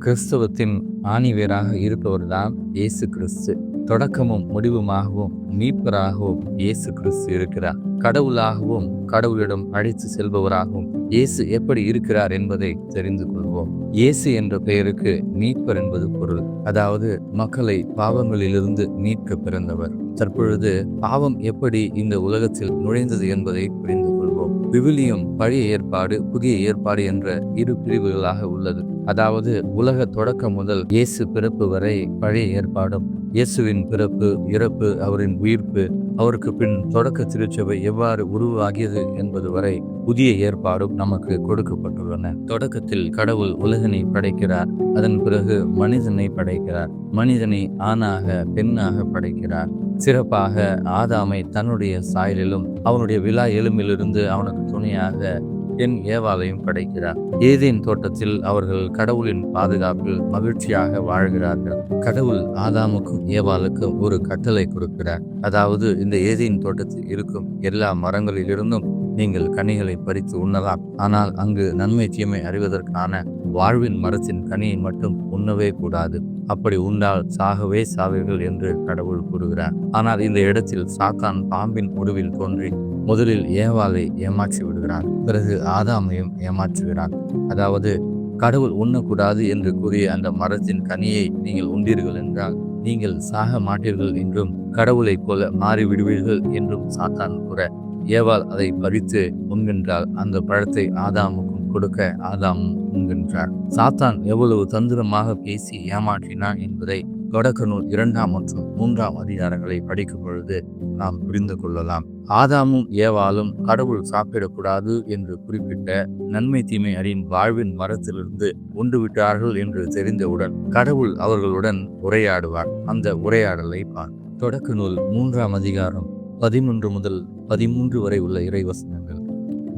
கிறிஸ்தவத்தின் ஆணிவேராக இருப்பவர்தான் இயேசு கிறிஸ்து. தொடக்கமும் முடிவுமாகவும் மீட்பராகவும் இயேசு கிறிஸ்து இருக்கிறார். கடவுளாகவும் கடவுளிடம் அழைத்து செல்பவராகவும் இயேசு எப்படி இருக்கிறார் என்பதை தெரிந்து கொள்வோம். இயேசு என்ற பெயருக்கு மீட்பர் என்பது பொருள். அதாவது மக்களை பாவங்களிலிருந்து மீட்க பிறந்தவர். தற்பொழுது பாவம் எப்படி இந்த உலகத்தில் நுழைந்தது என்பதை புரிந்து கொள்வோம். விவிலியம் பழைய ஏற்பாடு, புதிய ஏற்பாடு என்ற இரு பிரிவுகளாக உள்ளது. அதாவது உலக தொடக்கம் முதல் இயேசு பிறப்பு வரை பழைய ஏற்பாடும், இயேசுவின் பிறப்பு, இறப்பு, அவரின் உயிர்ப்பு, அவருக்கு பின் தொடக்க திருச்சபை எவ்வாறு உருவாகியது என்பது வரை புதிய ஏற்பாடும் நமக்கு கொடுக்கப்பட்டுள்ளன. தொடக்கத்தில் கடவுள் உலகினை படைக்கிறார். அதன் பிறகு மனிதனை படைக்கிறார். மனிதனை ஆணாக பெண்ணாக படைக்கிறார். சிறப்பாக ஆதாமை தன்னுடைய சாயலிலும் அவனுடைய விலா எலும்பிலிருந்து அவனுக்கு துணையாக பெண் ஏவாளையும் படைக்கிறார். ஏதேன் தோட்டத்தில் அவர்கள் கடவுளின் பாதுகாப்பில் மகிழ்ச்சியாக வாழ்கிறார்கள். கடவுள் ஆதாமுக்கும் ஏவாளுக்கும் ஒரு கட்டளை கொடுக்கிறார். அதாவது இந்த ஏதேன் தோட்டத்தில் இருக்கும் எல்லா மரங்களிலிருந்தும் நீங்கள் கனிகளை பறித்து உண்ணலாம். ஆனால் அங்கு நன்மை தீமை அறிவதற்கான வாழ்வின் மரத்தின் கனியை மட்டும் உண்ணவே கூடாது. அப்படி உண்டால் சாகவே சாவீர்கள் என்று கடவுள் கூறுகிறார். ஆனால் இந்த இடத்தில் சாத்தான் பாம்பின் முடிவில் தோன்றி முதலில் ஏவாளை ஏமாற்றி விடுகிறான். பிறகு ஆதாமையும் ஏமாற்றுகிறான். அதாவது கடவுள் உண்ணக்கூடாது என்று கூறிய அந்த மரத்தின் கனியை நீங்கள் உண்டீர்கள் என்றால் நீங்கள் சாக மாட்டீர்கள் என்றும் கடவுளைப் போல மாறிவிடுவீர்கள் என்றும் சாத்தான் கூற, ஏவாள் அதை பறித்து உண்கின்றாள். அந்த பழத்தை ஆதாமுக்கும் கொடுக்க ஆதாமும் உண்கின்றார். சாத்தான் எவ்வளவு தந்திரமாக பேசி ஏமாற்றினான் என்பதை தொடக்க நூல் 2 மற்றும் 3 அதிகாரங்களை படிக்கும் பொழுது நாம் புரிந்து கொள்ளலாம். ஆதாமும் ஏவாளும் கடவுள் சாப்பிடக்கூடாது என்று குறிப்பிட்ட நன்மை தீமை அறியும் வாழ்வின் மரத்திலிருந்து உண்டு விட்டார்கள் என்று தெரிந்தவுடன் கடவுள் அவர்களுடன் உரையாடுவார். அந்த உரையாடலை தொடக்க நூல் 3 அதிகாரம் 11 முதல் 13 வரை உள்ள இறைவசனங்கள்.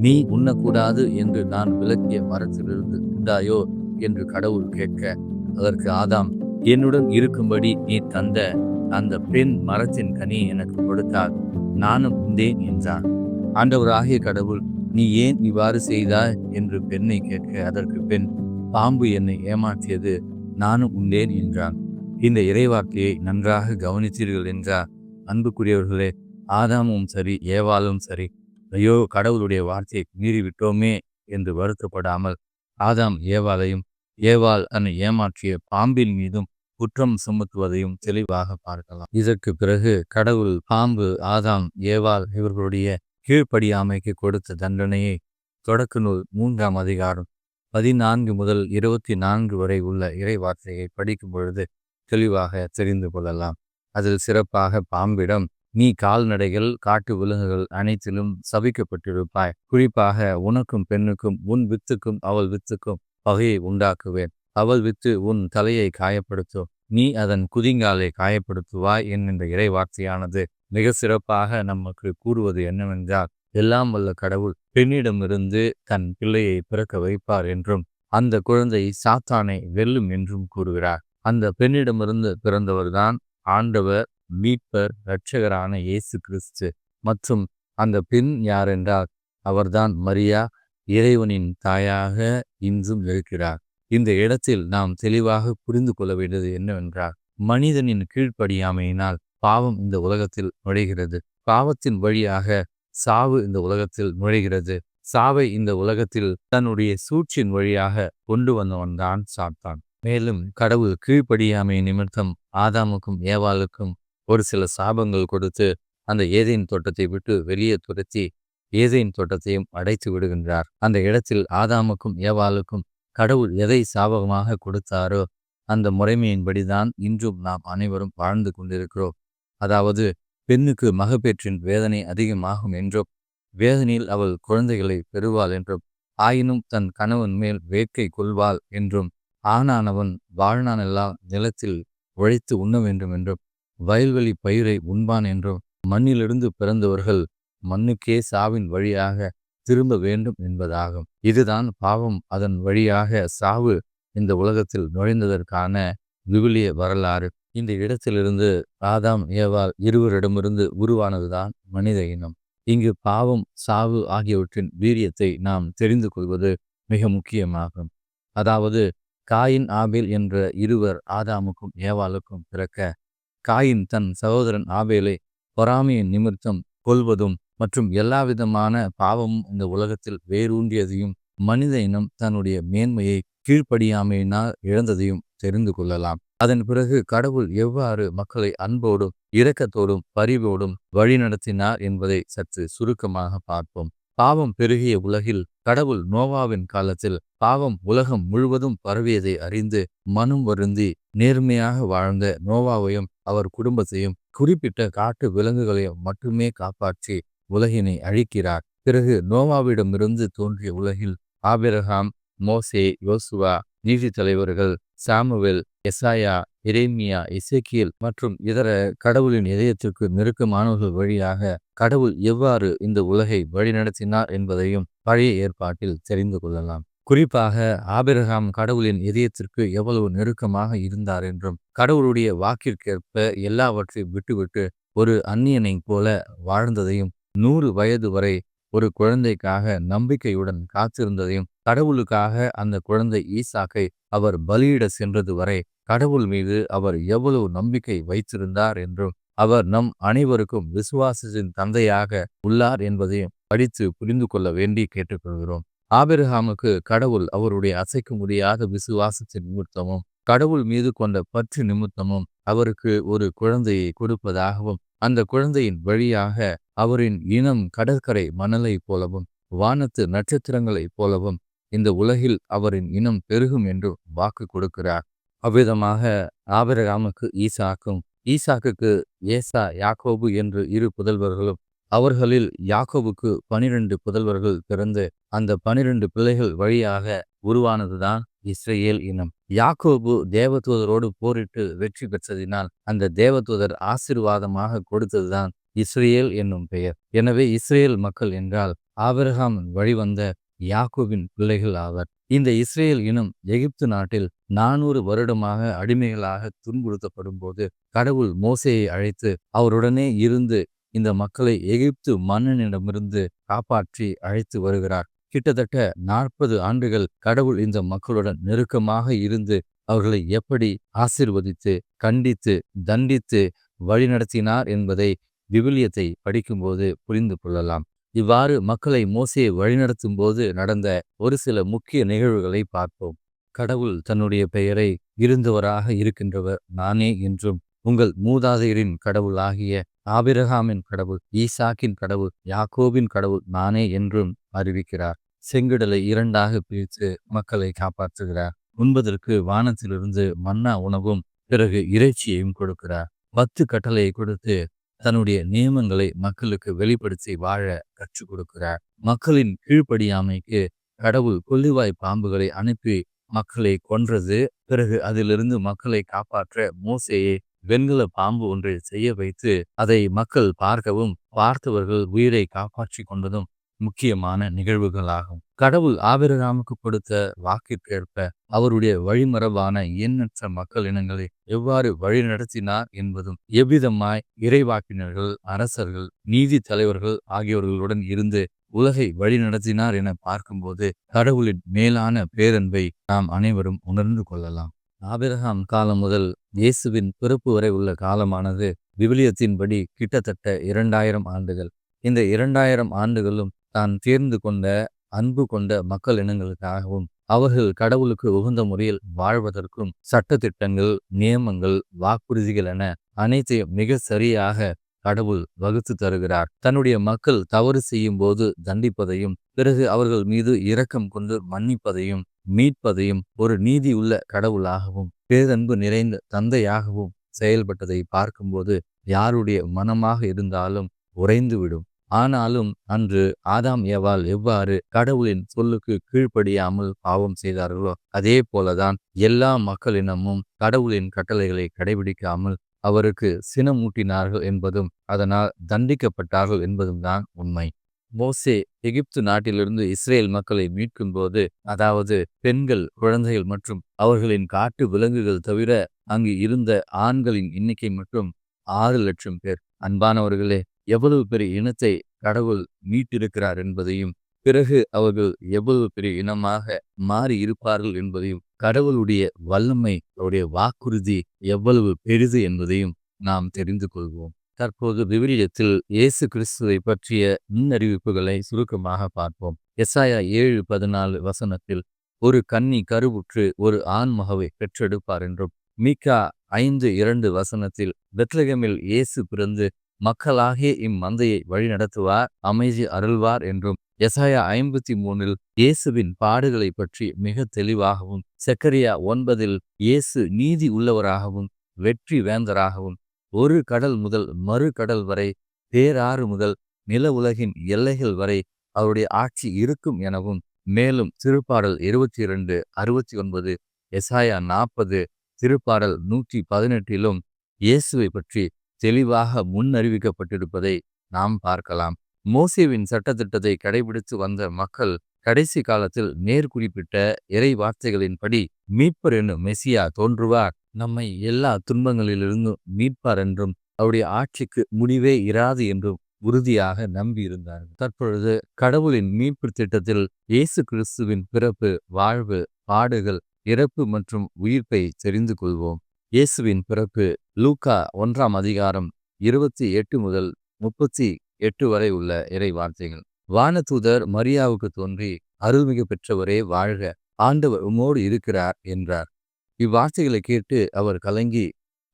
நீ உண்ணக்கூடாது என்று நான் விலக்கிய மரத்திலிருந்து உண்டாயோ என்று கடவுள் கேட்க, அதற்கு ஆதாம், என்னுடன் இருக்கும்படி நீ தந்த அந்த பெண் மரத்தின் கனி எனக்கு கொடுத்தால் நானும் உண்டேன் என்றான். ஆண்டவராகிய கடவுள், நீ ஏன் இவ்வாறு செய்தாய் என்று பெண்ணை கேட்க, அதற்கு பெண், பாம்பு என்னை ஏமாற்றியது, நானும் உண்டேன் என்றான். இந்த இறைவார்த்தையை நன்றாக கவனித்தீர்கள் என்றார். அன்புக்குரியவர்களே, ஆதாமும் சரி ஏவாளும் சரி, ஐயோ கடவுளுடைய வார்த்தையை மீறிவிட்டோமே என்று வருத்தப்படாமல் ஆதாம் ஏவாளையும் ஏவாள் தன்னை ஏமாற்றிய பாம்பின் மீதும் குற்றம் சுமத்துவதையும் தெளிவாக பார்க்கலாம். இதற்கு பிறகு கடவுள் பாம்பு, ஆதாம், ஏவாள் இவர்களுடைய கீழ்ப்படியாமைக்கு கொடுத்த தண்டனையை தொடக்க நூல் 3 அதிகாரம் 14 முதல் 24 வரை உள்ள இறை வார்த்தையை படிக்கும் பொழுது தெளிவாக தெரிந்து கொள்ளலாம். அதில் சிறப்பாக பாம்பிடம், நீ கால்நடைகள், காட்டு விலங்குகள் அனைத்திலும் சபிக்கப்பட்டிருப்பாய். குறிப்பாக உனக்கும் பெண்ணுக்கும், உன் வித்துக்கும் அவள் வித்துக்கும் பகையை உண்டாக்குவேன். அவள் வித்து உன் தலையை காயப்படுத்தும், நீ அதன் குதிங்காலை காயப்படுத்துவாய் என்கின்ற இறை வார்த்தையானது மிக சிறப்பாக நமக்கு கூறுவது என்னவென்றால், எல்லாம் வல்ல கடவுள் பெண்ணிடமிருந்து தன் பிள்ளையை பிறக்க வைப்பார் என்றும் அந்த குழந்தை சாத்தானை வெல்லும் என்றும் கூறுகிறார். அந்த பெண்ணிடமிருந்து பிறந்தவர்தான் ஆண்டவர், மீட்பர், இரட்சகரான இயேசு கிறிஸ்து. மற்றும் அந்த பெண் யாரென்றால் அவர்தான் மரியா, இறைவனின் தாயாக இன்றும் இருக்கிறார். இந்த இடத்தில் நாம் தெளிவாக புரிந்து கொள்ள வேண்டியது என்னவென்றால், மனிதனின் கீழ்ப்படியாமையினால் பாவம் இந்த உலகத்தில் நுழைகிறது. பாவத்தின் வழியாக சாவு இந்த உலகத்தில் நுழைகிறது. சாவை இந்த உலகத்தில் தன்னுடைய சூழ்ச்சியின் வழியாக கொண்டு வந்தவன்தான் சாத்தான். மேலும் கடவுள் கீழ்ப்படியாமை நிமித்தம் ஆதாமுக்கும் ஏவாளுக்கும் ஒரு சில சாபங்கள் கொடுத்து அந்த ஏதேன் தோட்டத்தை விட்டு வெளியே துரத்தி ஏதேன் தோட்டத்தையும் அடைத்து விடுகின்றார். அந்த இடத்தில் ஆதாமுக்கும் ஏவாளுக்கும் கடவுள் எதை சாபகமாக கொடுத்தாரோ அந்த முறைமையின்படிதான் இன்றும் நாம் அனைவரும் வாழ்ந்து கொண்டிருக்கிறோம். அதாவது பெண்ணுக்கு மகப்பேற்றின் வேதனை அதிகமாகும் என்றும், வேதனையில் அவள் குழந்தைகளை பெறுவாள் என்றும், ஆயினும் தன் கணவன் மேல் வேட்கை கொள்வாள் என்றும், ஆணானவன் வாழ்நாளெல்லாம் நிலத்தில் உழைத்து உண்ண வேண்டும் என்றும், வயல்வெளி பயிரை உண்பான் என்றும், மண்ணிலிருந்து பிறந்தவர்கள் மண்ணுக்கே சாவின் வழியாக திரும்ப வேண்டும் என்பதாகும். இதுதான் பாவம் அதன் வழியாக சாவு இந்த உலகத்தில் நுழைந்ததற்கான விவிலிய வரலாறு. இந்த இடத்திலிருந்து ஆதாம் ஏவாள் இருவரிடமிருந்து உருவானதுதான் மனித இனம். இங்கு பாவம், சாவு ஆகியவற்றின் வீரியத்தை நாம் தெரிந்து கொள்வது மிக முக்கியமாகும். அதாவது காயின் ஆபேல் என்ற இருவர் ஆதாமுக்கும் ஏவாளுக்கும் பிறக்க, காயின் தன் சகோதரன் ஆபேலை பொறாமையின் நிமித்தம் கொல்வதும் மற்றும் எல்லாவிதமான பாவமும் இந்த உலகத்தில் வேரூன்றியதையும் மனித இனம் தன்னுடைய மேன்மையை கீழ்ப்படியாமையினால் இழந்ததையும் தெரிந்து கொள்ளலாம். அதன் பிறகு கடவுள் எவ்வாறு மக்களை அன்போடும் இரக்கத்தோடும் பரிவோடும் வழிநடத்தினார் என்பதை சற்று சுருக்கமாக பார்ப்போம். பாவம் பெருகிய உலகில் கடவுள் நோவாவின் காலத்தில் பாவம் உலகம் முழுவதும் பரவியதை அறிந்து மனம் வருந்தி நேர்மையாக வாழ்ந்த நோவாவையும் அவர் குடும்பத்தையும் குறிப்பிட்ட காட்டு விலங்குகளையும் மட்டுமே காப்பாற்றி உலகினை அழிக்கிறார். பிறகு நோவாவிடமிருந்து தோன்றிய உலகில் ஆபிரகாம், மோசே, யோசுவா, நீதி தலைவர்கள், சாமுவேல், எசாயா, எரேமியா, எசேக்கியேல் மற்றும் இதர கடவுளின் இதயத்திற்கு நெருக்கமானவர்கள் வழியாக கடவுள் எவ்வாறு இந்த உலகை வழிநடத்தினார் என்பதையும் பழைய ஏற்பாட்டில் தெரிந்து கொள்ளலாம். குறிப்பாக ஆபிரகாம் கடவுளின் இதயத்திற்கு எவ்வளவு நெருக்கமாக இருந்தார் என்றும் கடவுளுடைய வாக்கிற்கேற்ப எல்லாவற்றையும் விட்டுவிட்டு ஒரு அந்நியனை போல வாழ்ந்ததையும் 100 வயது வரை ஒரு குழந்தைக்காக நம்பிக்கையுடன் காத்திருந்ததையும் கடவுளுக்காக அந்த குழந்தை ஈசாக்கை அவர் பலியிட சென்றது வரை கடவுள் மீது அவர் எவ்வளவு நம்பிக்கை வைத்திருந்தார் என்றும் அவர் நம் அனைவருக்கும் விசுவாசத்தின் தந்தையாக உள்ளார் என்பதையும் படித்து புரிந்து கொள்ள வேண்டி கேட்டுக்கொள்கிறோம். ஆபிரகாமுக்கு கடவுள் அவருடைய அசைக்க முடியாத விசுவாசத்தின் நிமித்தமும் கடவுள் மீது கொண்ட பற்று நிமித்தமும் அவருக்கு ஒரு குழந்தையை கொடுப்பதாகவும் அந்த குழந்தையின் வழியாக அவரின் இனம் கடற்கரை மணலை போலவும் வானத்து நட்சத்திரங்களைப் போலவும் இந்த உலகில் அவரின் இனம் பெருகும் என்று வாக்கு கொடுக்கிறார். அவ்விதமாக ஆபிரகாமுக்கு ஈசாக்கும், ஈசாக்குக்கு ஏசா, யாக்கோபு என்று 2 புதல்வர்களும், அவர்களில் யாக்கோபுக்கு 12 புதல்வர்கள் பிறந்து அந்த 12 பிள்ளைகள் வழியாக உருவானதுதான் இஸ்ரேல் இனம். யாக்கோபு தேவதூதரோடு போரிட்டு வெற்றி பெற்றதினால் அந்த தேவதூதர் ஆசீர்வாதமாக கொடுத்ததுதான் இஸ்ரேல் என்னும் பெயர். எனவே இஸ்ரேல் மக்கள் என்றால் ஆபிரகாம் வழிவந்த யாக்கோபின் பிள்ளைகள் ஆவர். இந்த இஸ்ரேல் இனம் எகிப்து நாட்டில் 400 வருடமாக அடிமைகளாக துன்புறுத்தப்படும் போது கடவுள் மோசேயை அழைத்து அவருடனே இருந்து இந்த மக்களை எகிப்து மன்னனிடமிருந்து காப்பாற்றி அழைத்து வருகிறார். கிட்டத்தட்ட 40 ஆண்டுகள் கடவுள் இந்த மக்களுடன் நெருக்கமாக இருந்து அவர்களை எப்படி ஆசீர்வதித்து கண்டித்து தண்டித்து வழிநடத்தினார் என்பதை விவிலியத்தை படிக்கும்போது புரிந்து கொள்ளலாம். இவ்வாறு மக்களை மோசே வழிநடத்தும் போது நடந்த ஒரு சில முக்கிய நிகழ்வுகளை பார்ப்போம். கடவுள் தன்னுடைய பெயரை இருந்தவராக இருக்கின்றவர் நானே என்றும், உங்கள் மூதாதையரின் கடவுளாகிய ஆபிரகாமின் கடவுள், ஈசாக்கின் கடவுள், யாக்கோபின் கடவுள் நானே என்றும் அறிவிக்கிறார். செங்கடலை 2ஆக பிரித்து மக்களை காப்பாற்றுகிறார். உண்பதற்கு வானத்திலிருந்து மன்னா உணவும் பிறகு இறைச்சியையும் கொடுக்கிறார். 10 கட்டளையை கொடுத்து தன்னுடைய நியமங்களை மக்களுக்கு வெளிப்படுத்தி வாழ கற்றுக் கொடுக்கிறார். மக்களின் கீழ்ப்படியாமைக்கு கடவுள் கொள்ளிவாய் பாம்புகளை அனுப்பி மக்களை கொன்றது. பிறகு அதிலிருந்து மக்களை காப்பாற்ற மோசேயை வெண்கல பாம்பு ஒன்றை செய்ய வைத்து அதை மக்கள் பார்க்கவும் பார்த்தவர்கள் உயிரை காப்பாற்றி கொண்டதும் முக்கியமான நிகழ்வுகளாகும். கடவுள் ஆபிரகாமுக்கு கொடுத்த வாக்கிற்கேற்ப அவருடைய வழிமரபான எண்ணற்ற மக்கள் இனங்களை எவ்வாறு வழிநடத்தினார் என்பதும், எவ்விதமாய் இறைவாக்கினர்கள், அரசர்கள், நீதி தலைவர்கள் ஆகியோர்களுடன் இருந்து உலகை வழிநடத்தினார் என பார்க்கும்போது கடவுளின் மேலான பேரன்பை நாம் அனைவரும் உணர்ந்து கொள்ளலாம். ஆபிரகாம் காலம் முதல் இயேசுவின் பிறப்பு வரை உள்ள காலமானது விவிலியத்தின்படி கிட்டத்தட்ட 2000 ஆண்டுகள். இந்த 2000 ஆண்டுகளும் தான் தேர்ந்து கொண்ட அன்பு கொண்ட மக்கள் இனங்களுக்காகவும் அவர்கள் கடவுளுக்கு உகந்த முறையில் வாழ்வதற்கும் சட்டத்திட்டங்கள், நியமங்கள், வாக்குறுதிகள் என அனைத்தையும் மிக சரியாக கடவுள் வகுத்து தருகிறார். தன்னுடைய மக்கள் தவறு செய்யும் போது தண்டிப்பதையும் பிறகு அவர்கள் மீது இரக்கம் கொண்டு மன்னிப்பதையும் மீட்பதையும் ஒரு நீதி உள்ள கடவுளாகவும் பேரன்பு நிறைந்த தந்தையாகவும் செயல்பட்டதை பார்க்கும்போது யாருடைய மனமாக இருந்தாலும் உறைந்துவிடும். ஆனாலும் அன்று ஆதாம் ஏவாள் எவ்வாறு கடவுளின் சொல்லுக்கு கீழ்ப்படியாமல் பாவம் செய்தார்களோ அதே போலதான் எல்லா மக்களினமும் கடவுளின் கட்டளைகளை கடைபிடிக்காமல் அவருக்கு சினமூட்டினார்கள் என்பதும் அதனால் தண்டிக்கப்பட்டார்கள் என்பதும் தான் உண்மை. மோசே எகிப்து நாட்டிலிருந்து இஸ்ரேல் மக்களை மீட்கும் போது, அதாவது பெண்கள், குழந்தைகள் மற்றும் அவர்களின் காட்டு விலங்குகள் தவிர அங்கு இருந்த ஆண்களின் எண்ணிக்கை மட்டும் 6 லட்சம் பேர். அன்பானவர்களே, எவ்வளவு பெரிய இனத்தை கடவுள் மீட்டிருக்கிறார் என்பதையும் பிறகு அவர்கள் எவ்வளவு பெரிய இனமாக மாறி இருப்பார்கள் என்பதையும், கடவுளுடைய வல்லமை, அவருடைய வாக்குறுதி எவ்வளவு பெரிது என்பதையும் நாம் தெரிந்து கொள்வோம். தற்போது விவிலியத்தில் இயேசு கிறிஸ்துவை பற்றிய முன்னறிவிப்புகளை சுருக்கமாக பார்ப்போம். எசாயா 7:14 வசனத்தில் ஒரு கன்னி கருவுற்று ஒரு ஆண் மகவை பெற்றெடுப்பார் என்றும், மீகா 5:2 வசனத்தில் பெத்லகேமில் இயேசு பிறந்து மக்களாகிய இம்மந்தையை வழிநடத்துவார், அமைதி அருள்வார் என்றும், எசாயா 53 இயேசுவின் பாடுகளை பற்றி மிக தெளிவாகவும், செக்கரியா 9 இயேசு நீதி உள்ளவராகவும் வெற்றி வேந்தராகவும், ஒரு கடல் முதல் மறு கடல் வரை, பேராறு முதல் நில உலகின் எல்லைகள் வரை அவருடைய ஆட்சி இருக்கும் எனவும், மேலும் திருப்பாடல் 22:69, எசாயா 40, திருப்பாடல் 118 இயேசுவை பற்றி தெளிவாக முன்னறிவிக்கப்பட்டிருப்பதை நாம் பார்க்கலாம். மோசேவின் சட்டத்திட்டத்தை கடைபிடித்து வந்த மக்கள் கடைசி காலத்தில் நேர்குறிப்பிட்ட இறை வார்த்தைகளின்படி மீட்பர் என்னும் மெசியா தோன்றுவார், நம்மை எல்லா துன்பங்களிலிருந்தும் மீட்பார் என்றும், அவருடைய ஆட்சிக்கு முடிவே இராது என்றும் உறுதியாக நம்பியிருந்தார்கள். தற்பொழுது கடவுளின் மீட்பு திட்டத்தில் இயேசு கிறிஸ்துவின் பிறப்பு, வாழ்வு, பாடுகள், இறப்பு மற்றும் உயிர்ப்பை தெரிந்து கொள்வோம். இயேசுவின் பிறப்பு லூக்கா 1:28 முதல் 38 வரை உள்ள இறை வார்த்தைகள். வானதூதர் மரியாவுக்கு தோன்றி, அருள்மிகு பெற்றவரே வாழ்க, ஆண்டவர் உம்மோடு இருக்கிறார் என்றார். இவ்வார்த்தைகளை கேட்டு அவர் கலங்கி,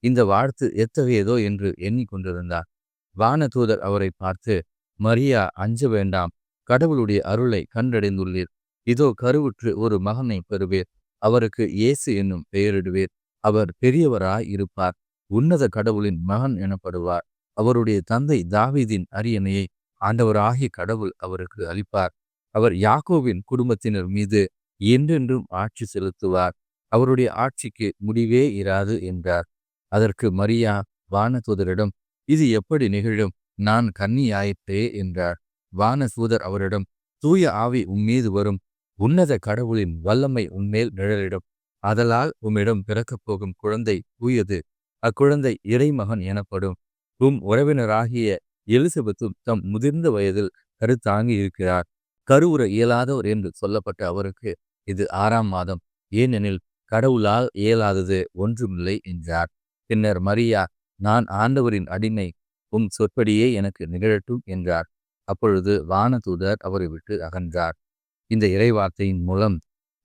இந்த வாழ்த்து எத்தகையதோ என்று எண்ணிக்கொண்டிருந்தார். வானதூதர் அவரை பார்த்து, மரியா, அஞ்ச வேண்டாம், கடவுளுடைய அருளை கண்டடைந்துள்ளீர். இதோ கருவுற்று ஒரு மகனை பெறுவீர், அவருக்கு இயேசு என்னும் பெயரிடுவீர். அவர் பெரியவராய் இருப்பார், உன்னத கடவுளின் மகன் எனப்படுவார். அவருடைய தந்தை தாவீதின் அரியணையை ஆண்டவராகிய கடவுள் அவருக்கு அளிப்பார். அவர் யாக்கோபின் குடும்பத்தினர் மீது என்றென்றும் ஆட்சி செலுத்துவார், அவருடைய ஆட்சிக்கு முடிவே இராது என்றார். அதற்கு மரியா வானதூதரிடம், இது எப்படி நிகழும், நான் கன்னியாயிற்றே என்றார். வானதூதர் அவரிடம், தூய ஆவி உம்மீது வரும், உன்னத கடவுளின் வல்லமை உன்மேல் நிழலிடும். ஆதலால் உம்மிடம் பிறக்கப் போகும் குழந்தை தூயது, அக்குழந்தை இறைமகன் எனப்படும். உம் உறவினராகிய எலிசபெத்தும் தம் முதிர்ந்த வயதில் கருத்தாங்கி இருக்கிறார். கருவுற இயலாதவர் என்று சொல்லப்பட்ட அவருக்கு இது 6ஆம் மாதம், ஏனெனில் கடவுளால் இயலாதது ஒன்றுமில்லை என்றார். பின்னர் மரியா, நான் ஆண்டவரின் அடிமை, உம் சொற்படியே எனக்கு நிகழட்டும் என்றார். அப்பொழுது வானதூதர் அவரை விட்டு அகன்றார். இந்த இறைவார்த்தையின் மூலம்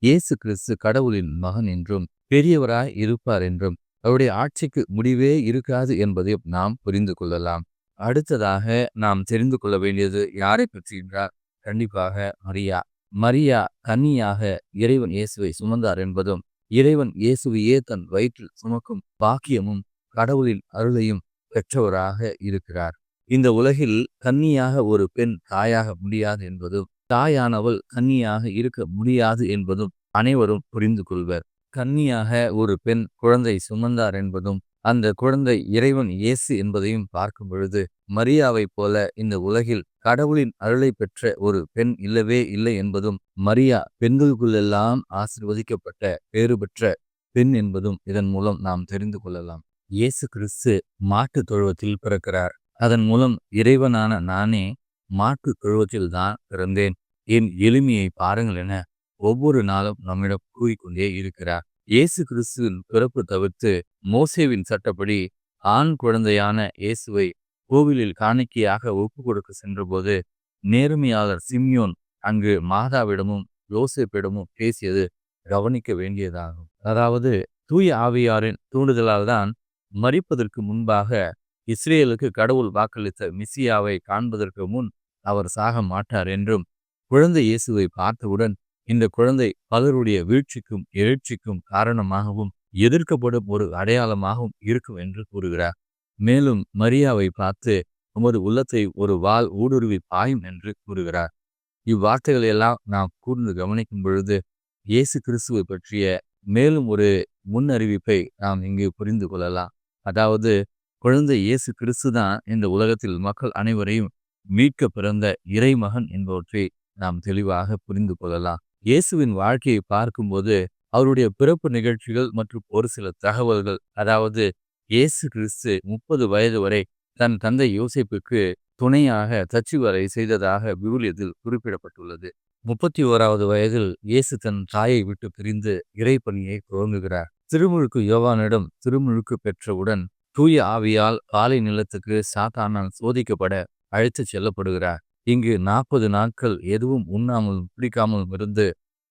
இயேசு கிறிஸ்து கடவுளின் மகன் என்றும், பெரியவராய் இருப்பார் என்றும், அவருடைய ஆட்சிக்கு முடிவே இருக்காது என்பதையும் நாம் புரிந்து கொள்ளலாம். அடுத்ததாக நாம் தெரிந்து கொள்ள வேண்டியது யாரை பற்றி என்றால், கண்டிப்பாக மரியா. மரியா கன்னியாக இறைவன் இயேசுவை சுமந்தார் என்பதும், இறைவன் இயேசுவையே தன் வயிற்றில் சுமக்கும் பாக்கியமும் கடவுளின் அருளையும் பெற்றவராக இருக்கிறார். இந்த உலகில் கன்னியாக ஒரு பெண் தாயாக முடியாது என்பதும், தாயானவள் கன்னியாக இருக்க முடியாது என்பதும் அனைவரும் புரிந்து கொள்வர். கன்னியாக ஒரு பெண் குழந்தை சுமந்தார் என்பதும், அந்த குழந்தை இறைவன் இயேசு என்பதையும் பார்க்கும் பொழுது, மரியாவைப் போல இந்த உலகில் கடவுளின் அருளை பெற்ற ஒரு பெண் இல்லவே இல்லை என்பதும், மரியா பெண்களுக்குள்ளெல்லாம் ஆசீர்வதிக்கப்பட்ட பேறு பெற்ற பெண் என்பதும் இதன் மூலம் நாம் தெரிந்து கொள்ளலாம். இயேசு கிறிஸ்து மாட்டு தொழுவத்தில் பிறக்கிறார். அதன் மூலம் இறைவனான நானே மாட்டு தொழுவத்தில்தான் பிறந்தேன், என் எளிமையை பாருங்கள் என ஒவ்வொரு நாளும் நம்மிடம் கூறிக்கொண்டே இருக்கிறார். இயேசு கிறிஸ்துவின் பிறப்பு தவிர்த்து மோசேவின் சட்டப்படி ஆண் குழந்தையான இயேசுவை கோவிலில் காணிக்கையாக ஒப்பு கொடுக்க சென்றபோது, நேர்மையாளர் சிமியோன் அங்கு மாதாவிடமும் யோசேப்பிடமும் பேசியது கவனிக்க வேண்டியதாகும். அதாவது தூய ஆவியாரின் தூண்டுதலால் தான் மரிப்பதற்கு முன்பாக இஸ்ரேலுக்கு கடவுள் வாக்களித்த மெசியாவை காண்பதற்கு முன் அவர் சாக மாட்டார் என்றும், குழந்தை இயேசுவை பார்த்தவுடன் இந்த குழந்தை பலருடைய வீழ்ச்சிக்கும் எழுச்சிக்கும் காரணமாகவும் எதிர்க்கப்படும் ஒரு அடையாளமாகவும் இருக்கும் என்று கூறுகிறார். மேலும் மரியாவை பார்த்து, உமது உள்ளத்தை ஒரு வாள் ஊடுருவி பாயும் என்று கூறுகிறார். இவ்வார்த்தைகளை எல்லாம் நாம் கூர்ந்து கவனிக்கும் பொழுது இயேசு கிறிஸ்துவை பற்றிய மேலும் ஒரு முன்னறிவிப்பை நாம் இங்கு புரிந்து கொள்ளலாம். அதாவது, குழந்தை இயேசு கிறிஸ்து தான் இந்த உலகத்தில் மக்கள் அனைவரையும் மீட்க பிறந்த இறைமகன் என்பவற்றை நாம் தெளிவாக புரிந்து கொள்ளலாம். இயேசுவின் வாழ்க்கையை பார்க்கும்போது அவருடைய பிறப்பு நிகழ்ச்சிகள் மற்றும் ஒரு சில தகவல்கள், அதாவது இயேசு கிறிஸ்து 30 வயது வரை தன் தந்தை யோசேப்புக்கு துணையாக தச்சுவரை செய்ததாக விவிலியத்தில் குறிப்பிடப்பட்டுள்ளது. 31வது வயதில் இயேசு தன் தாயை விட்டு பிரிந்து இறைப்பணியை துவங்குகிறார். திருமுழுக்கு யோவானிடம் திருமுழுக்கு பெற்றவுடன் தூய ஆவியால் பாலை நிலத்துக்கு சாத்தானால் சோதிக்கப்பட அழைத்துச் செல்லப்படுகிறார். இங்கு 40 நாட்கள் எதுவும் உண்ணாமலும் குடிக்காமலும் இருந்து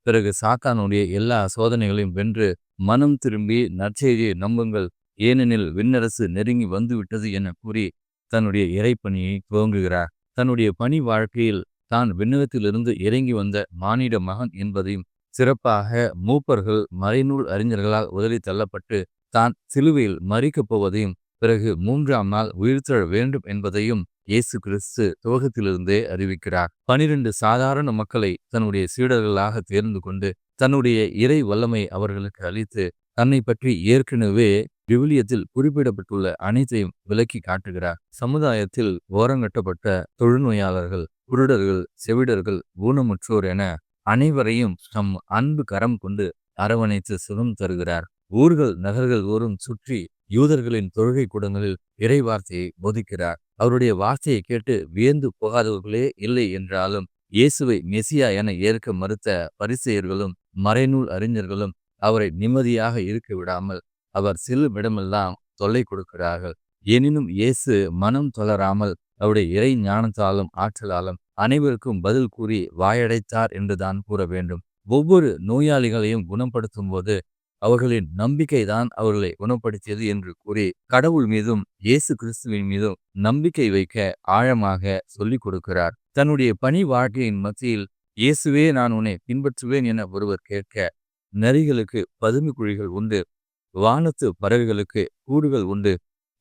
பிறகு சாத்தானுடைய எல்லா சோதனைகளையும் வென்று மனம் திரும்பி நற்செய்தியை நம்புங்கள், ஏனெனில் விண்ணரசு நெருங்கி வந்துவிட்டது என கூறி தன்னுடைய இறைப்பணியை துவங்குகிறார். தன்னுடைய பணி வாழ்க்கையில் தான் விண்ணகத்திலிருந்து இறங்கி வந்த மானிட மகன் என்பதையும் சிறப்பாக மூப்பர்கள் மறைநூல் அறிஞர்களால் உதறி தள்ளப்பட்டு தான் சிலுவையில் மறிக்கப் போவதையும் பிறகு 3ஆம் நாள் உயிர்த்தெழ வேண்டும் என்பதையும் இயேசு கிறிஸ்து துவக்கத்திலிருந்தே அறிவிக்கிறார். 12 சாதாரண மக்களை தன்னுடைய சீடர்களாக தேர்ந்து கொண்டு தன்னுடைய இறை வல்லமை அவர்களுக்கு அளித்து தன்னை பற்றி ஏற்கனவே விவிலியத்தில் குறிப்பிடப்பட்டுள்ள அனைத்தையும் விளக்கி காட்டுகிறார். சமுதாயத்தில் ஓரங்கட்டப்பட்ட தொழுநோயாளர்கள், குருடர்கள், செவிடர்கள், ஊனமுற்றோர் என அனைவரையும் தம் அன்பு கரம் கொண்டு அரவணைத்து சுகம் தருகிறார். ஊர்கள் நகர்கள் தோறும் சுற்றி யூதர்களின் தொழுகை கூடங்களில் இறை வார்த்தையை போதிக்கிறார். அவருடைய வார்த்தையை கேட்டு வியந்து போகாதவர்களே இல்லை என்றாலும் இயேசுவை மெசியா என ஏற்க மறுத்த பரிசேயர்களும் மறைநூல் அறிஞர்களும் அவரை நிம்மதியாக இருக்க விடாமல் அவர் செல்லும் இடமெல்லாம் தொல்லை கொடுக்கிறார்கள். எனினும் இயேசு மனம் தளராமல் அவருடைய இறை ஞானத்தாலும் ஆற்றலாலும் அனைவருக்கும் பதில் கூறி வாயடைத்தார் என்றுதான் கூற வேண்டும். ஒவ்வொரு நோயாளிகளையும் குணப்படுத்தும் போது அவர்களின் நம்பிக்கைதான் அவர்களை குணப்படுத்தியது என்று கூறி கடவுள் மீதும் இயேசு கிறிஸ்துவின் மீதும் நம்பிக்கை வைக்க ஆழமாக சொல்லிக் கொடுக்கிறார். தன்னுடைய பணி வாழ்க்கையின் மத்தியில் இயேசுவே நான் உன்னை பின்பற்றுவேன் என ஒருவர் கேட்க, நரிகளுக்கு பதுமை குழிகள் உண்டு, வானத்து பறவைகளுக்கு கூடுகள் உண்டு,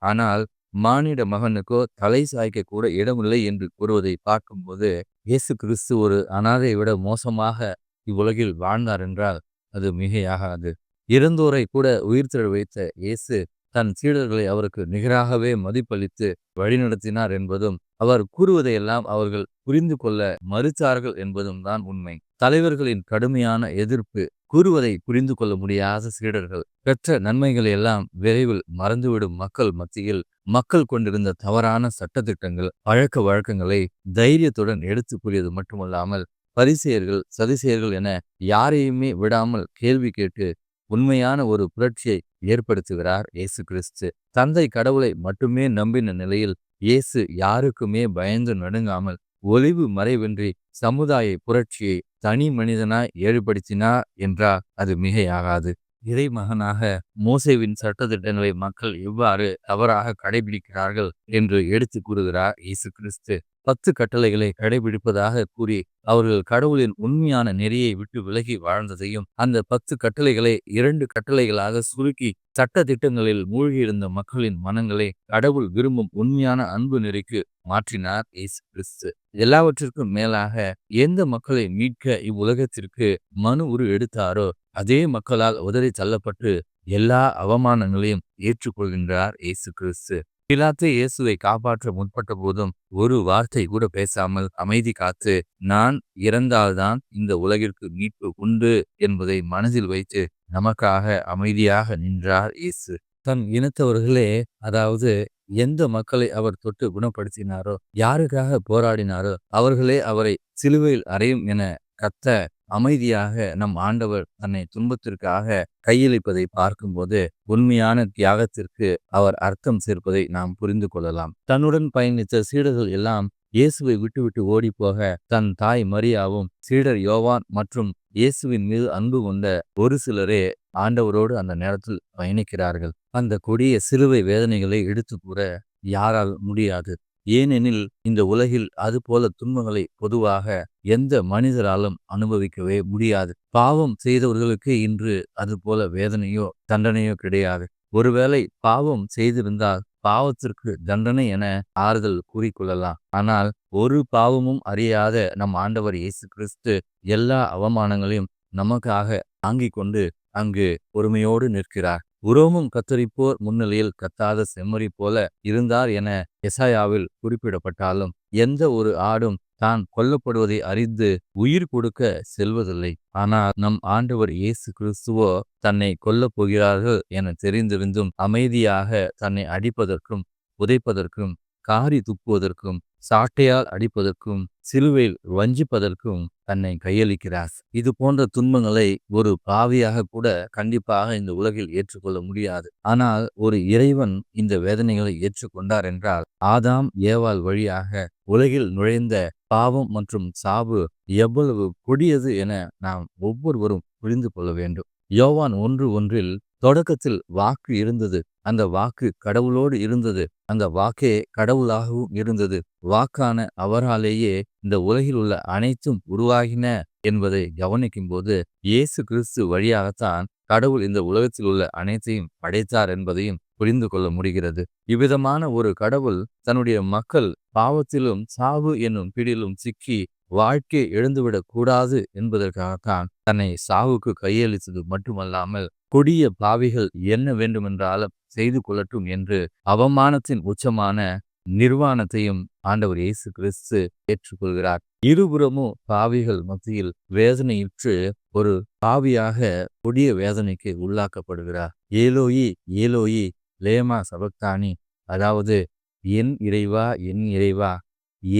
ஆனால் மானிட மகனுக்கோ தலை சாய்க்க கூட இடமில்லை என்று கூறுவதை பார்க்கும்போது இயேசு கிறிஸ்து ஒரு அனாதை விட மோசமாக இவ்வுலகில் வாழ்ந்தார் என்றால் அது மிகையாகாது. இறந்தோரை கூட உயிர்த்தெழ வைத்த இயேசு தன் சீடர்களை அவருக்கு நிகராகவே மதிப்பளித்து வழிநடத்தினார் என்பதும் அவர் கூறுவதையெல்லாம் அவர்கள் புரிந்து கொள்ள மறுத்தார்கள் என்பதும் தான் உண்மை. தலைவர்களின் கடுமையான எதிர்ப்பு, கூறுவதை புரிந்து கொள்ள முடியாத சீடர்கள், பெற்ற நன்மைகளை எல்லாம் விரைவில் மறந்துவிடும் மக்கள் மத்தியில் மக்கள் கொண்டிருந்த தவறான சட்டதிட்டங்கள், பழக்க வழக்கங்களை தைரியத்துடன் எடுத்து கூறியது மட்டுமல்லாமல் பரிசேயர்கள், சதுசேயர்கள் என யாரையுமே விடாமல் கேள்வி கேட்டு உண்மையான ஒரு புரட்சியை ஏற்படுத்துகிறார் இயேசு கிறிஸ்து. தந்தை கடவுளை மட்டுமே நம்பின நிலையில் இயேசு யாருக்குமே பயந்து நடுங்காமல் ஒளிவு மறைவின்றி சமுதாய புரட்சியை தனி மனிதனாய் ஏற்படுத்தினார் என்றால் அது மிகையாகாது. இறைமகனாக மோசேவின் சட்டதிட்டங்களை மக்கள் எவ்வாறு தவறாக கடைபிடிக்கிறார்கள் என்று எடுத்து கூறுகிறார் இயேசு கிறிஸ்து. 10 கட்டளைகளை கடைபிடிப்பதாக கூறி அவர்கள் கடவுளின் உண்மையான நெறியை விட்டு விலகி வாழ்ந்ததையும், அந்த 10 கட்டளைகளை 2 கட்டளைகளாக சுருக்கி சட்ட திட்டங்களில் மூழ்கியிருந்த மக்களின் மனங்களை கடவுள் விரும்பும் உண்மையான அன்பு நெறிக்கு மாற்றினார் இயேசு கிறிஸ்து. எல்லாவற்றிற்கும் மேலாக எந்த மக்களை மீட்க இவ்வுலகத்திற்கு மனு உரு எடுத்தாரோ அதே மக்களால் உதறி தள்ளப்பட்டு எல்லா அவமானங்களையும் ஏற்றுக்கொள்கின்றார் இயேசு கிறிஸ்து. பிலாத்து இயேசுவை காப்பாற்ற முற்பட்ட போதும் ஒரு வார்த்தை கூட பேசாமல் அமைதி காத்து, நான் இறந்தால்தான் இந்த உலகிற்கு மீட்பு உண்டு என்பதை மனதில் வைத்து நமக்காக அமைதியாக நின்றார் இயேசு. தன் இனத்தவர்களே, அதாவது எந்த மக்களை அவர் தொட்டு குணப்படுத்தினாரோ, யாருக்காக போராடினாரோ அவர்களே அவரை சிலுவையில் அறையும் என கத்த அமைதியாக நம் ஆண்டவர் தன்னை துன்பத்திற்காக கையளிப்பதை பார்க்கும்போது உண்மையான தியாகத்திற்கு அவர் அர்த்தம் சேர்ப்பதை நாம் புரிந்து கொள்ளலாம். தன்னுடன் பயணித்த சீடர்கள் எல்லாம் இயேசுவை விட்டுவிட்டு ஓடிப்போக தன் தாய் மரியாவும் சீடர் யோவான் மற்றும் இயேசுவின் மீது அன்பு கொண்ட ஒரு சிலரே ஆண்டவரோடு அந்த நேரத்தில் பயணிக்கிறார்கள். அந்த கொடிய சிலுவை வேதனைகளை எடுத்து கூற யாரால் முடியாது. ஏனெனில் இந்த உலகில் அதுபோல துன்பங்களை பொதுவாக எந்த மனிதராலும் அனுபவிக்கவே முடியாது. பாவம் செய்தவர்களுக்கு இன்று அதுபோல வேதனையோ தண்டனையோ கிடையாது. ஒருவேளை பாவம் செய்திருந்தால் பாவத்திற்கு தண்டனை என ஆறுதல் கூறிக்கொள்ளலாம். ஆனால் ஒரு பாவமும் அறியாத நம் ஆண்டவர் இயேசு கிறிஸ்து எல்லா அவமானங்களையும் நமக்காக தாங்கிக் கொண்டு அங்கு பொறுமையோடு நிற்கிறார். உரோமும் கத்தரிப்போர் முன்னிலையில் கத்தாத செம்மறி போல இருந்தார் என எசாயாவில் குறிப்பிடப்பட்டாலும் எந்த ஒரு ஆடும் தான் கொல்லப்படுவதை அறிந்து உயிர் கொடுக்க செல்வதில்லை. ஆனால் நம் ஆண்டவர் இயேசு கிறிஸ்துவோ தன்னை கொல்லப் போகிறார்கள் என தெரிந்திருந்தும் அமைதியாக தன்னை அடிப்பதற்கும் உதைப்பதற்கும் காரி துப்புவதற்கும் சாட்டையால் அடிப்பதற்கும் சிலுவையில் வஞ்சிப்பதற்கும் தன்னை கையளிக்கிறார். இது போன்ற துன்பங்களை ஒரு பாவியாக கூட கண்டிப்பாக இந்த உலகில் ஏற்றுக்கொள்ள முடியாது. ஆனால் ஒரு இறைவன் இந்த வேதனைகளை ஏற்றுக்கொண்டார் என்றால் ஆதாம் ஏவாள் வழியாக உலகில் நுழைந்த பாவம் மற்றும் சாவு எவ்வளவு கொடியது என நாம் ஒவ்வொருவரும் புரிந்து கொள்ள வேண்டும். யோவான் 1:1 தொடக்கத்தில் வாக்கு இருந்தது, அந்த வாக்கு கடவுளோடு இருந்தது, அந்த வாக்கே கடவுளாகவும் இருந்தது, வாக்கான அவராலேயே இந்த உலகில் உள்ள அனைத்தும் உருவாகின என்பதை கவனிக்கும் போது இயேசு கிறிஸ்து வழியாகத்தான் கடவுள் இந்த உலகத்தில் உள்ள அனைத்தையும் படைத்தார் என்பதையும் புரிந்து கொள்ள முடிகிறது. இவ்விதமான ஒரு கடவுள் தன்னுடைய மக்கள் பாவத்திலும் சாவு என்னும் பிடியிலும் சிக்கி வாழ்க்கை எழுந்துவிடக் கூடாது என்பதற்காகத்தான் தன்னை சாவுக்கு கையளித்தது மட்டுமல்லாமல் கொடிய பாவிகள் என்ன வேண்டுமென்றாலும் செய்து கொள்ளட்டும் என்று அவமானத்தின் உச்சமான நிர்வாணத்தையும் ஆண்டவர் இயேசு கிறிஸ்து ஏற்றுக்கொள்கிறார். இருபுறமும் பாவிகள் மத்தியில் வேதனையுற்று ஒரு பாவியாக கொடிய வேதனைக்கு உள்ளாக்கப்படுகிறார். ஏலோயி ஏலோயி லேமா சபக்தானி, அதாவது என் இறைவா என் இறைவா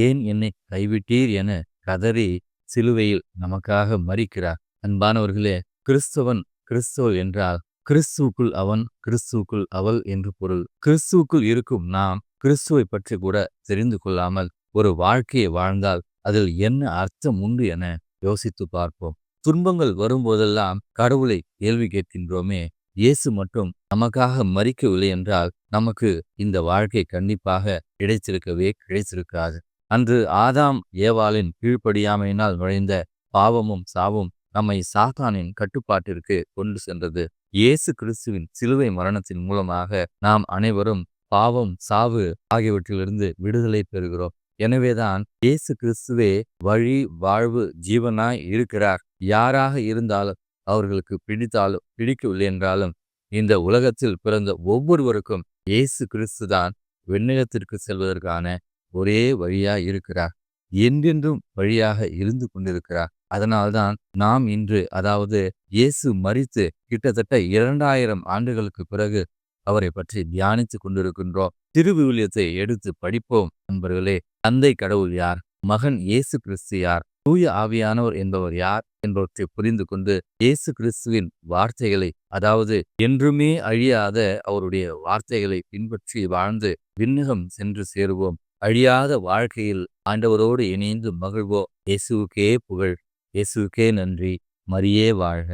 ஏன் என்னை கைவிட்டீர் என கதறி சிலுவையில் நமக்காக மரிக்கிறார். அன்பானவர்களே, கிறிஸ்தவன் கிறிஸ்தவள் என்றால் கிறிஸ்துவுக்குள் அவன் கிறிஸ்துவுக்குள் அவள் என்று பொருள். கிறிஸ்துவுக்குள் இருக்கும் நாம் கிறிஸ்துவை பற்றி கூட தெரிந்து கொள்ளாமல் ஒரு வாழ்க்கையை வாழ்ந்தால் அதில் என்ன அர்த்தம் உண்டு என யோசித்து பார்ப்போம். துன்பங்கள் வரும்போதெல்லாம் கடவுளை கேள்வி கேட்கின்றோமே, இயேசு மட்டும் நமக்காக மரிக்கவில்லை என்றால் நமக்கு இந்த வாழ்க்கை கண்டிப்பாக கிடைத்திருக்காது. அன்று ஆதாம் ஏவாளின் கீழ்ப்படியாமையினால் நுழைந்த பாவமும் சாவும் நம்மை சாத்தானின் கட்டுப்பாட்டிற்கு கொண்டு சென்றது. இயேசு கிறிஸ்துவின் சிலுவை மரணத்தின் மூலமாக நாம் அனைவரும் பாவம் சாவு ஆகியவற்றிலிருந்து விடுதலை பெறுகிறோம். எனவேதான் இயேசு கிறிஸ்துவே வழி வாழ்வு ஜீவனாய் இருக்கிறார். யாராக இருந்தாலும் அவர்களுக்கு பிடித்தாலும் பிடிக்கவில்லை என்றாலும் இந்த உலகத்தில் பிறந்த ஒவ்வொருவருக்கும் இயேசு கிறிஸ்துதான் விண்ணகத்திற்கு செல்வதற்கான ஒரே வழியாய் இருக்கிறார். என்றென்றும் வழியாக இருந்து கொண்டிருக்கிறார். அதனால்தான் நாம் இன்று, அதாவது இயேசு மரித்து கிட்டத்தட்ட 2000 ஆண்டுகளுக்கு பிறகு அவரை பற்றி தியானித்துக் கொண்டிருக்கின்றோம். திருவிவிலியத்தை எடுத்து படிப்போம் நண்பர்களே. தந்தை கடவுள் யார், மகன் இயேசு கிறிஸ்து யார், தூய ஆவியானவர் என்பவர் யார் என்பவற்றை புரிந்து கொண்டு இயேசு கிறிஸ்துவின் வார்த்தைகளை, அதாவது என்றுமே அழியாத அவருடைய வார்த்தைகளை பின்பற்றி வாழ்ந்து விண்ணகம் சென்று சேருவோம். அழியாத வாழ்க்கையில் ஆண்டவரோடு இணைந்து மகிழ்வோம். இயேசுவுக்கே புகழ், இயேசுவுக்கே நன்றி. மரியே வாழ்க.